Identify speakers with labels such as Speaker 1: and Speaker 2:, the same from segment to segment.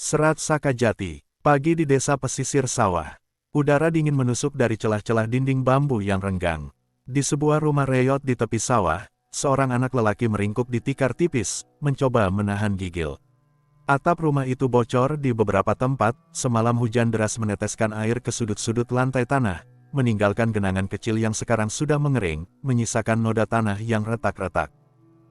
Speaker 1: Serat Saka Jati. Pagi di desa pesisir sawah. Udara dingin menusuk dari celah-celah dinding bambu yang renggang. Di sebuah rumah reyot di tepi sawah, seorang anak lelaki meringkuk di tikar tipis, mencoba menahan gigil. Atap rumah itu bocor di beberapa tempat, semalam hujan deras meneteskan air ke sudut-sudut lantai tanah, meninggalkan genangan kecil yang sekarang sudah mengering, menyisakan noda tanah yang retak-retak.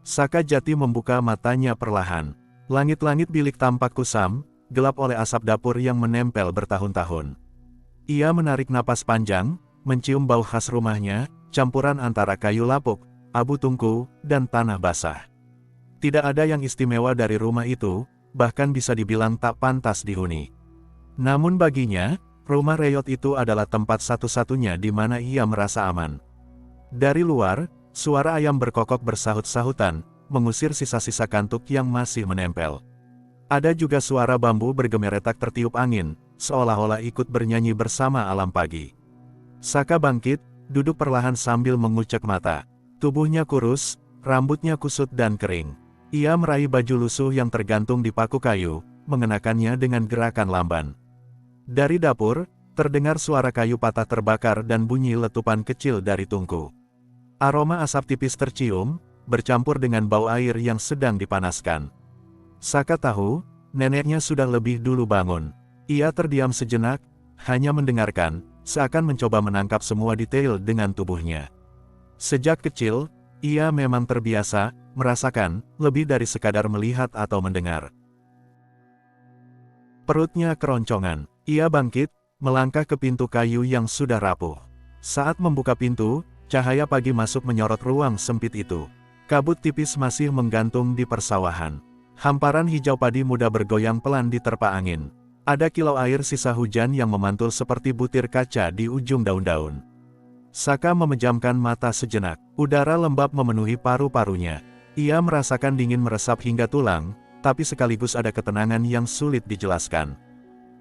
Speaker 1: Saka Jati membuka matanya perlahan. Langit-langit bilik tampak kusam, gelap oleh asap dapur yang menempel bertahun-tahun. Ia menarik napas panjang, mencium bau khas rumahnya, campuran antara kayu lapuk, abu tungku, dan tanah basah. Tidak ada yang istimewa dari rumah itu, bahkan bisa dibilang tak pantas dihuni. Namun baginya, rumah reyot itu adalah tempat satu-satunya di mana ia merasa aman. Dari luar, suara ayam berkokok bersahut-sahutan, mengusir sisa-sisa kantuk yang masih menempel. Ada juga suara bambu bergemeretak tertiup angin, seolah-olah ikut bernyanyi bersama alam pagi. Saka bangkit, duduk perlahan sambil mengucek mata. Tubuhnya kurus, rambutnya kusut dan kering. Ia meraih baju lusuh yang tergantung di paku kayu, mengenakannya dengan gerakan lamban. Dari dapur, terdengar suara kayu patah terbakar dan bunyi letupan kecil dari tungku. Aroma asap tipis tercium, bercampur dengan bau air yang sedang dipanaskan. Saka tahu, neneknya sudah lebih dulu bangun. Ia terdiam sejenak, hanya mendengarkan, seakan mencoba menangkap semua detail dengan tubuhnya. Sejak kecil, ia memang terbiasa merasakan lebih dari sekadar melihat atau mendengar. Perutnya keroncongan. Ia bangkit, melangkah ke pintu kayu yang sudah rapuh. Saat membuka pintu, cahaya pagi masuk menyorot ruang sempit itu. Kabut tipis masih menggantung di persawahan. Hamparan hijau padi muda bergoyang pelan diterpa angin. Ada kilau air sisa hujan yang memantul seperti butir kaca di ujung daun-daun. Saka memejamkan mata sejenak. Udara lembab memenuhi paru-parunya. Ia merasakan dingin meresap hingga tulang, tapi sekaligus ada ketenangan yang sulit dijelaskan.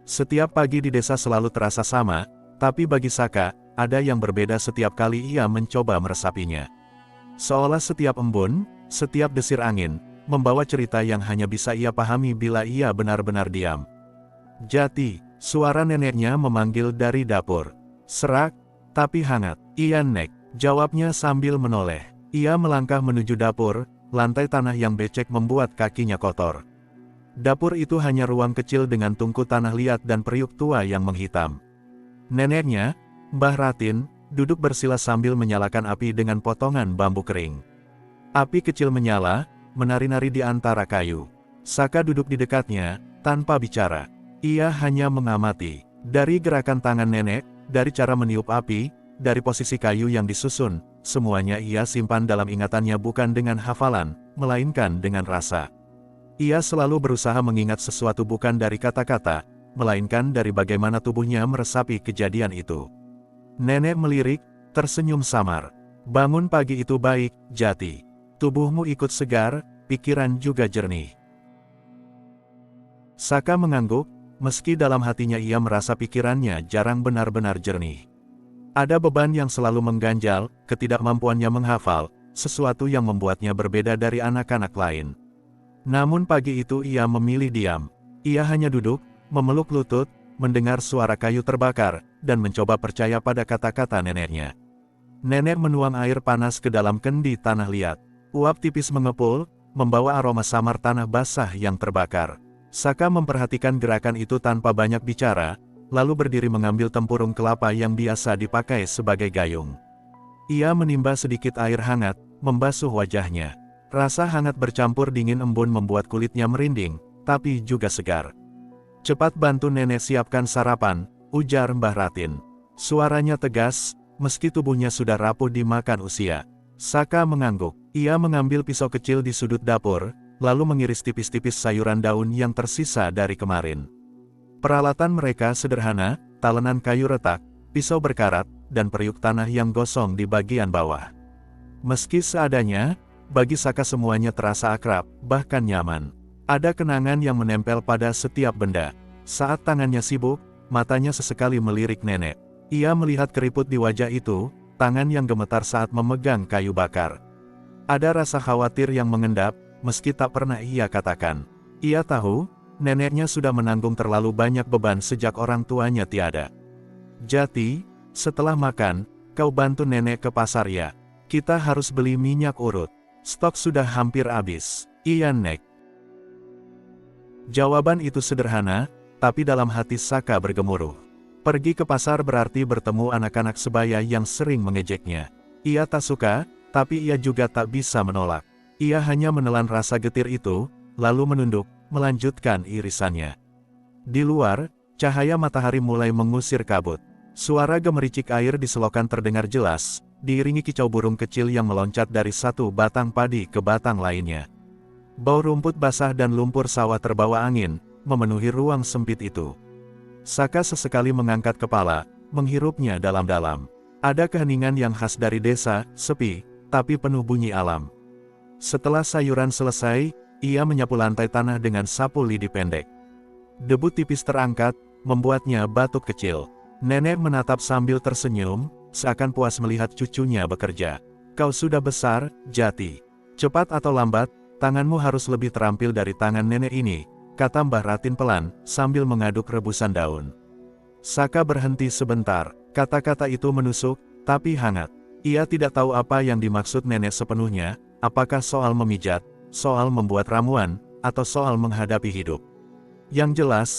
Speaker 1: Setiap pagi di desa selalu terasa sama, tapi bagi Saka, ada yang berbeda setiap kali ia mencoba meresapinya. Seolah setiap embun, setiap desir angin, membawa cerita yang hanya bisa ia pahami bila ia benar-benar diam. Jati, suara neneknya memanggil dari dapur. Serak, tapi hangat. Iya nek, jawabnya sambil menoleh. Ia melangkah menuju dapur, lantai tanah yang becek membuat kakinya kotor. Dapur itu hanya ruang kecil dengan tungku tanah liat dan periuk tua yang menghitam. Neneknya, Mbah Ratin, duduk bersila sambil menyalakan api dengan potongan bambu kering. Api kecil menyala, menari-nari di antara kayu. Saka duduk di dekatnya, tanpa bicara. Ia hanya mengamati. Dari gerakan tangan nenek, dari cara meniup api, dari posisi kayu yang disusun, semuanya ia simpan dalam ingatannya bukan dengan hafalan, melainkan dengan rasa. Ia selalu berusaha mengingat sesuatu bukan dari kata-kata, melainkan dari bagaimana tubuhnya meresapi kejadian itu. Nenek melirik, tersenyum samar. Bangun pagi itu baik, Jati. Tubuhmu ikut segar, pikiran juga jernih. Saka mengangguk, meski dalam hatinya ia merasa pikirannya jarang benar-benar jernih. Ada beban yang selalu mengganjal, ketidakmampuannya menghafal, sesuatu yang membuatnya berbeda dari anak-anak lain. Namun pagi itu ia memilih diam. Ia hanya duduk, memeluk lutut, mendengar suara kayu terbakar, dan mencoba percaya pada kata-kata neneknya. Nenek menuang air panas ke dalam kendi tanah liat. Uap tipis mengepul, membawa aroma samar tanah basah yang terbakar. Saka memperhatikan gerakan itu tanpa banyak bicara, lalu berdiri mengambil tempurung kelapa yang biasa dipakai sebagai gayung. Ia menimba sedikit air hangat, membasuh wajahnya. Rasa hangat bercampur dingin embun membuat kulitnya merinding, tapi juga segar. Cepat bantu nenek siapkan sarapan, ujar Mbah Ratin. Suaranya tegas, meski tubuhnya sudah rapuh dimakan usia. Saka mengangguk. Ia mengambil pisau kecil di sudut dapur, lalu mengiris tipis-tipis sayuran daun yang tersisa dari kemarin. Peralatan mereka sederhana, talenan kayu retak, pisau berkarat, dan periuk tanah yang gosong di bagian bawah. Meski seadanya, bagi Saka semuanya terasa akrab, bahkan nyaman. Ada kenangan yang menempel pada setiap benda. Saat tangannya sibuk, matanya sesekali melirik nenek. Ia melihat keriput di wajah itu, tangan yang gemetar saat memegang kayu bakar. Ada rasa khawatir yang mengendap, meski tak pernah ia katakan. Ia tahu, neneknya sudah menanggung terlalu banyak beban sejak orang tuanya tiada. Jati, setelah makan, kau bantu nenek ke pasar ya. Kita harus beli minyak urut. Stok sudah hampir habis. Iya Nek. Jawaban itu sederhana, tapi dalam hati Saka bergemuruh. Pergi ke pasar berarti bertemu anak-anak sebaya yang sering mengejeknya. Ia tak suka, tapi ia juga tak bisa menolak. Ia hanya menelan rasa getir itu, lalu menunduk, melanjutkan irisannya. Di luar, cahaya matahari mulai mengusir kabut. Suara gemericik air di selokan terdengar jelas, diiringi kicau burung kecil yang meloncat dari satu batang padi ke batang lainnya. Bau rumput basah dan lumpur sawah terbawa angin, memenuhi ruang sempit itu. Saka sesekali mengangkat kepala, menghirupnya dalam-dalam. Ada keheningan yang khas dari desa, sepi, tapi penuh bunyi alam. Setelah sayuran selesai, ia menyapu lantai tanah dengan sapu lidi pendek. Debu tipis terangkat, membuatnya batuk kecil. Nenek menatap sambil tersenyum, seakan puas melihat cucunya bekerja. Kau sudah besar, Jati. Cepat atau lambat, tanganmu harus lebih terampil dari tangan nenek ini, kata Mbah Ratin pelan, sambil mengaduk rebusan daun. Saka berhenti sebentar, kata-kata itu menusuk, tapi hangat. Ia tidak tahu apa yang dimaksud nenek sepenuhnya, apakah soal memijat, soal membuat ramuan, atau soal menghadapi hidup. Yang jelas,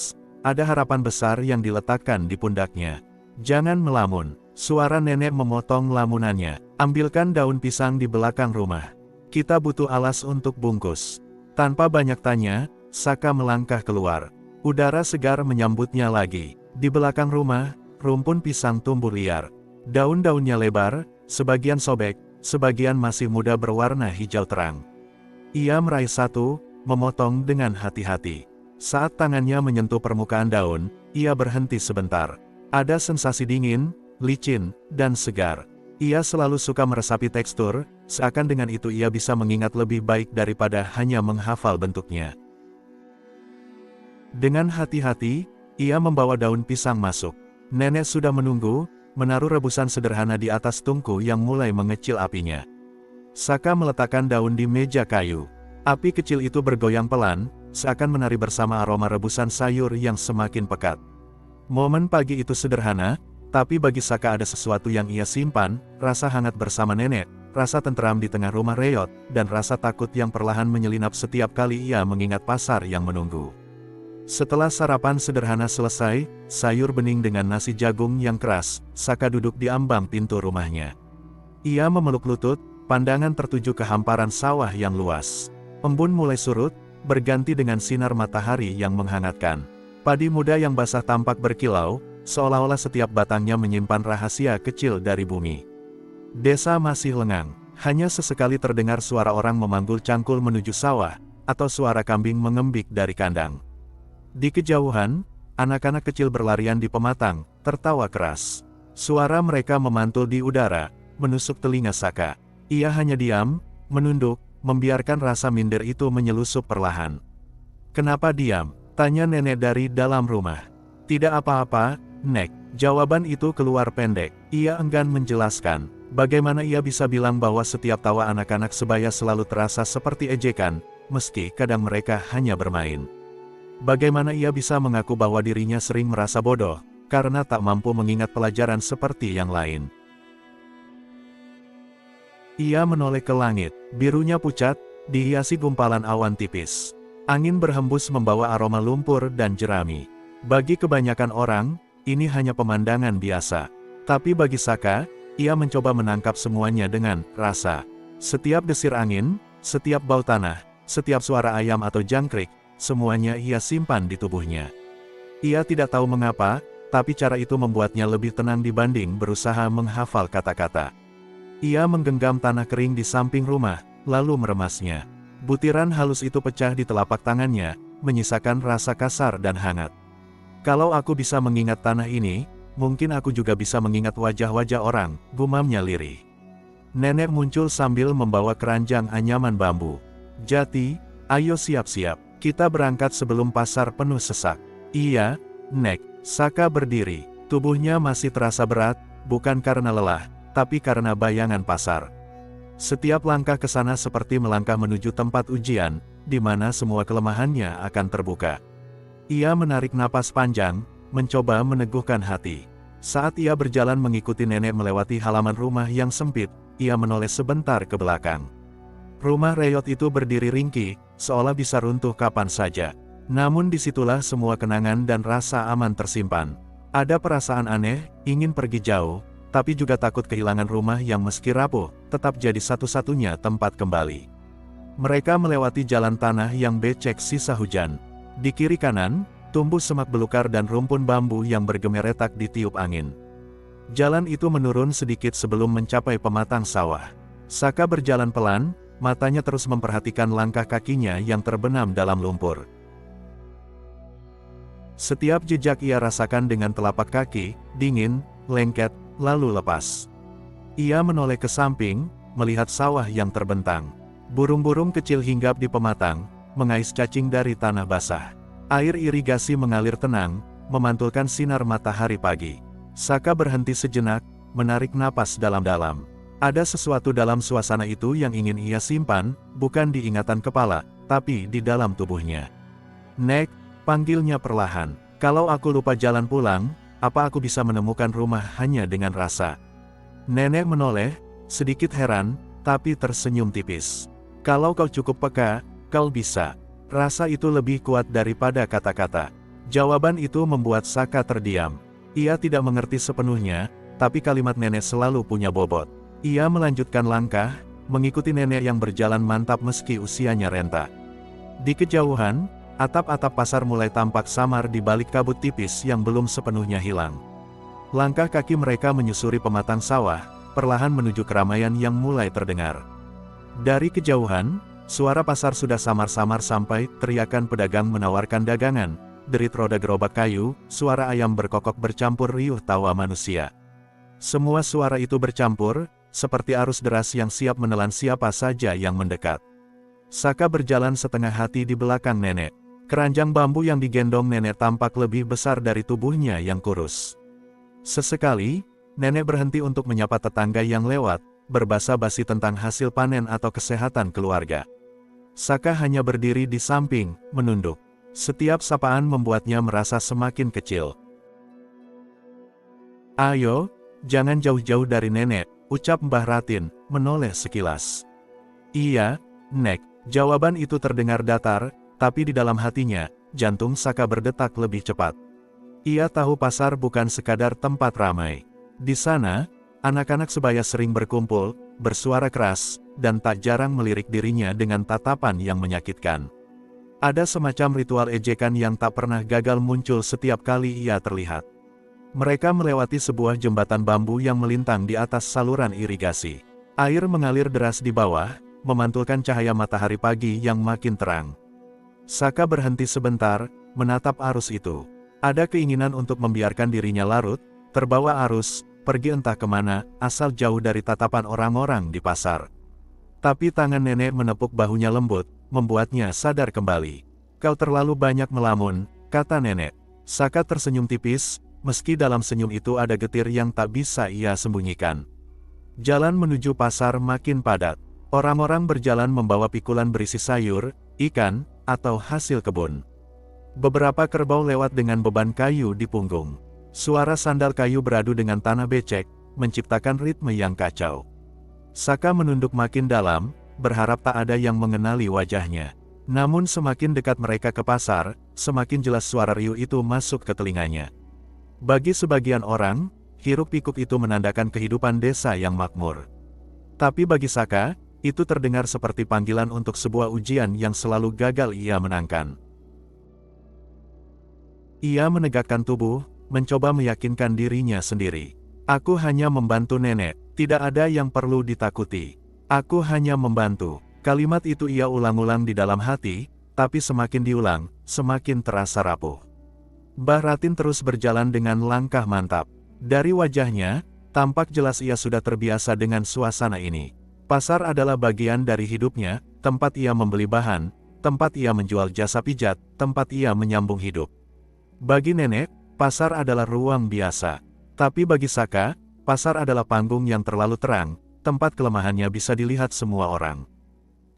Speaker 1: ada harapan besar yang diletakkan di pundaknya. Jangan melamun, suara nenek memotong lamunannya. Ambilkan daun pisang di belakang rumah. Kita butuh alas untuk bungkus. Tanpa banyak tanya, Saka melangkah keluar. Udara segar menyambutnya lagi. Di belakang rumah, rumpun pisang tumbuh liar. Daun-daunnya lebar, sebagian sobek, sebagian masih muda berwarna hijau terang. Ia meraih satu, memotong dengan hati-hati. Saat tangannya menyentuh permukaan daun, ia berhenti sebentar. Ada sensasi dingin, licin, dan segar. Ia selalu suka meresapi tekstur, seakan dengan itu ia bisa mengingat lebih baik daripada hanya menghafal bentuknya. Dengan hati-hati, ia membawa daun pisang masuk. Nenek sudah menunggu, menaruh rebusan sederhana di atas tungku yang mulai mengecil apinya. Saka meletakkan daun di meja kayu. Api kecil itu bergoyang pelan, seakan menari bersama aroma rebusan sayur yang semakin pekat. Momen pagi itu sederhana, tapi bagi Saka ada sesuatu yang ia simpan, rasa hangat bersama nenek, rasa tenteram di tengah rumah reot, dan rasa takut yang perlahan menyelinap setiap kali ia mengingat pasar yang menunggu. Setelah sarapan sederhana selesai, sayur bening dengan nasi jagung yang keras, Saka duduk di ambang pintu rumahnya. Ia memeluk lutut, pandangan tertuju ke hamparan sawah yang luas. Embun mulai surut, berganti dengan sinar matahari yang menghangatkan. Padi muda yang basah tampak berkilau, seolah-olah setiap batangnya menyimpan rahasia kecil dari bumi. Desa masih lengang, hanya sesekali terdengar suara orang memanggul cangkul menuju sawah, atau suara kambing mengembik dari kandang. Di kejauhan, anak-anak kecil berlarian di pematang, tertawa keras. Suara mereka memantul di udara, menusuk telinga Saka. Ia hanya diam, menunduk, membiarkan rasa minder itu menyelusup perlahan. "Kenapa diam?" tanya nenek dari dalam rumah. "Tidak apa-apa, Nek." Jawaban itu keluar pendek. Ia enggan menjelaskan. Bagaimana ia bisa bilang bahwa setiap tawa anak-anak sebaya selalu terasa seperti ejekan, meski kadang mereka hanya bermain. Bagaimana ia bisa mengaku bahwa dirinya sering merasa bodoh, karena tak mampu mengingat pelajaran seperti yang lain. Ia menoleh ke langit, birunya pucat, dihiasi gumpalan awan tipis. Angin berhembus membawa aroma lumpur dan jerami. Bagi kebanyakan orang, ini hanya pemandangan biasa. Tapi bagi Saka, ia mencoba menangkap semuanya dengan rasa. Setiap desir angin, setiap bau tanah, setiap suara ayam atau jangkrik, semuanya ia simpan di tubuhnya. Ia tidak tahu mengapa, tapi cara itu membuatnya lebih tenang dibanding berusaha menghafal kata-kata. Ia menggenggam tanah kering di samping rumah, lalu meremasnya. Butiran halus itu pecah di telapak tangannya, menyisakan rasa kasar dan hangat. "Kalau aku bisa mengingat tanah ini, mungkin aku juga bisa mengingat wajah-wajah orang," gumamnya lirih. Nenek muncul sambil membawa keranjang anyaman bambu. "Jati, ayo siap-siap, kita berangkat sebelum pasar penuh sesak." "Iya, Nek." Saka berdiri, tubuhnya masih terasa berat, bukan karena lelah, tapi karena bayangan pasar. Setiap langkah ke sana seperti melangkah menuju tempat ujian, di mana semua kelemahannya akan terbuka. Ia menarik napas panjang, mencoba meneguhkan hati. Saat ia berjalan mengikuti nenek melewati halaman rumah yang sempit, ia menoleh sebentar ke belakang. Rumah Reyot itu berdiri ringkih, seolah bisa runtuh kapan saja. Namun disitulah semua kenangan dan rasa aman tersimpan. Ada perasaan aneh, ingin pergi jauh, tapi juga takut kehilangan rumah yang meski rapuh, tetap jadi satu-satunya tempat kembali. Mereka melewati jalan tanah yang becek sisa hujan. Di kiri kanan, tumbuh semak belukar dan rumpun bambu yang bergemeretak ditiup angin. Jalan itu menurun sedikit sebelum mencapai pematang sawah. Saka berjalan pelan, matanya terus memperhatikan langkah kakinya yang terbenam dalam lumpur. Setiap jejak ia rasakan dengan telapak kaki, dingin, lengket, lalu lepas. Ia menoleh ke samping, melihat sawah yang terbentang. Burung-burung kecil hinggap di pematang, mengais cacing dari tanah basah. Air irigasi mengalir tenang, memantulkan sinar matahari pagi. Saka berhenti sejenak, menarik napas dalam-dalam. Ada sesuatu dalam suasana itu yang ingin ia simpan, bukan di ingatan kepala, tapi di dalam tubuhnya. "Nek," panggilnya perlahan, "kalau aku lupa jalan pulang, apa aku bisa menemukan rumah hanya dengan rasa?" Nenek menoleh, sedikit heran, tapi tersenyum tipis. "Kalau kau cukup peka, kau bisa." Rasa itu lebih kuat daripada kata-kata. Jawaban itu membuat Saka terdiam. Ia tidak mengerti sepenuhnya, tapi kalimat nenek selalu punya bobot. Ia melanjutkan langkah, mengikuti nenek yang berjalan mantap meski usianya renta. Di kejauhan, atap-atap pasar mulai tampak samar di balik kabut tipis yang belum sepenuhnya hilang. Langkah kaki mereka menyusuri pematang sawah, perlahan menuju keramaian yang mulai terdengar. Dari kejauhan, suara pasar sudah samar-samar sampai teriakan pedagang menawarkan dagangan, derit roda gerobak kayu, suara ayam berkokok bercampur riuh tawa manusia. Semua suara itu bercampur, seperti arus deras yang siap menelan siapa saja yang mendekat. Saka berjalan setengah hati di belakang nenek. Keranjang bambu yang digendong nenek tampak lebih besar dari tubuhnya yang kurus. Sesekali, nenek berhenti untuk menyapa tetangga yang lewat, berbasa-basi tentang hasil panen atau kesehatan keluarga. Saka hanya berdiri di samping, menunduk. Setiap sapaan membuatnya merasa semakin kecil. "Ayo, jangan jauh-jauh dari nenek," ucap Mbah Ratin, menoleh sekilas. "Iya, Nek." Jawaban itu terdengar datar, tapi di dalam hatinya, jantung Saka berdetak lebih cepat. Ia tahu pasar bukan sekadar tempat ramai. Di sana, anak-anak sebaya sering berkumpul, bersuara keras, dan tak jarang melirik dirinya dengan tatapan yang menyakitkan. Ada semacam ritual ejekan yang tak pernah gagal muncul setiap kali ia terlihat. Mereka melewati sebuah jembatan bambu yang melintang di atas saluran irigasi. Air mengalir deras di bawah, memantulkan cahaya matahari pagi yang makin terang. Saka berhenti sebentar, menatap arus itu. Ada keinginan untuk membiarkan dirinya larut, terbawa arus, pergi entah kemana, asal jauh dari tatapan orang-orang di pasar. Tapi tangan nenek menepuk bahunya lembut, membuatnya sadar kembali. "Kau terlalu banyak melamun," kata nenek. Saka tersenyum tipis, meski dalam senyum itu ada getir yang tak bisa ia sembunyikan. Jalan menuju pasar makin padat. Orang-orang berjalan membawa pikulan berisi sayur, ikan, atau hasil kebun. Beberapa kerbau lewat dengan beban kayu di punggung. Suara sandal kayu beradu dengan tanah becek, menciptakan ritme yang kacau. Saka menunduk makin dalam, berharap tak ada yang mengenali wajahnya. Namun semakin dekat mereka ke pasar, semakin jelas suara riuh itu masuk ke telinganya. Bagi sebagian orang, hiruk-pikuk itu menandakan kehidupan desa yang makmur. Tapi bagi Saka, itu terdengar seperti panggilan untuk sebuah ujian yang selalu gagal ia menangkan. Ia menegakkan tubuh, mencoba meyakinkan dirinya sendiri. "Aku hanya membantu nenek, tidak ada yang perlu ditakuti. Aku hanya membantu." Kalimat itu ia ulang-ulang di dalam hati, tapi semakin diulang, semakin terasa rapuh. Mbah Ratin terus berjalan dengan langkah mantap. Dari wajahnya, tampak jelas ia sudah terbiasa dengan suasana ini. Pasar adalah bagian dari hidupnya, tempat ia membeli bahan, tempat ia menjual jasa pijat, tempat ia menyambung hidup. Bagi nenek, pasar adalah ruang biasa. Tapi bagi Saka, pasar adalah panggung yang terlalu terang, tempat kelemahannya bisa dilihat semua orang.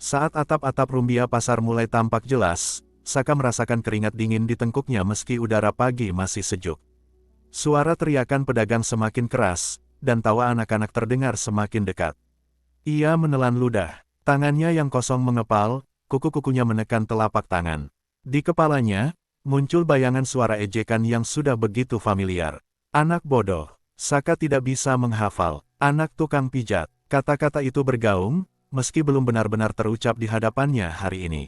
Speaker 1: Saat atap-atap rumbia pasar mulai tampak jelas, Saka merasakan keringat dingin di tengkuknya meski udara pagi masih sejuk. Suara teriakan pedagang semakin keras, dan tawa anak-anak terdengar semakin dekat. Ia menelan ludah, tangannya yang kosong mengepal, kuku-kukunya menekan telapak tangan. Di kepalanya, muncul bayangan suara ejekan yang sudah begitu familiar. Anak bodoh, Saka tidak bisa menghafal, anak tukang pijat. Kata-kata itu bergaung, meski belum benar-benar terucap di hadapannya hari ini.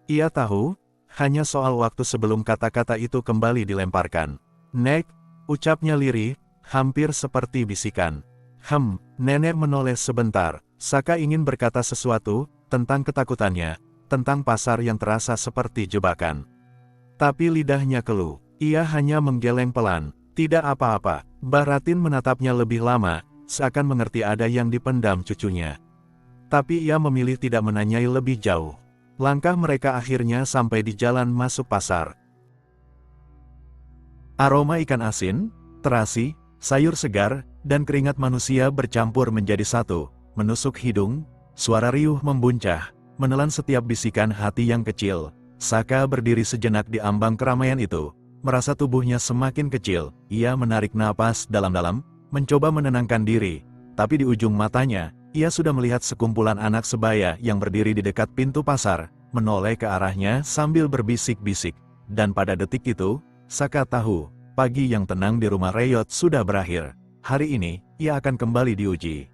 Speaker 1: Ia tahu, hanya soal waktu sebelum kata-kata itu kembali dilemparkan. Nek, ucapnya lirih, hampir seperti bisikan. Nenek menoleh sebentar. Saka ingin berkata sesuatu, tentang ketakutannya, tentang pasar yang terasa seperti jebakan. Tapi lidahnya keluh. Ia hanya menggeleng pelan. Tidak apa-apa. Mbah Ratin menatapnya lebih lama, seakan mengerti ada yang dipendam cucunya. Tapi ia memilih tidak menanyai lebih jauh. Langkah mereka akhirnya sampai di jalan masuk pasar. Aroma ikan asin, terasi, sayur segar, dan keringat manusia bercampur menjadi satu, menusuk hidung, suara riuh membuncah, menelan setiap bisikan hati yang kecil. Saka berdiri sejenak di ambang keramaian itu, merasa tubuhnya semakin kecil. Ia menarik napas dalam-dalam, mencoba menenangkan diri, tapi di ujung matanya, ia sudah melihat sekumpulan anak sebaya yang berdiri di dekat pintu pasar, menoleh ke arahnya sambil berbisik-bisik. Dan pada detik itu, Saka tahu, pagi yang tenang di rumah Reyot sudah berakhir. Hari ini, ia akan kembali diuji.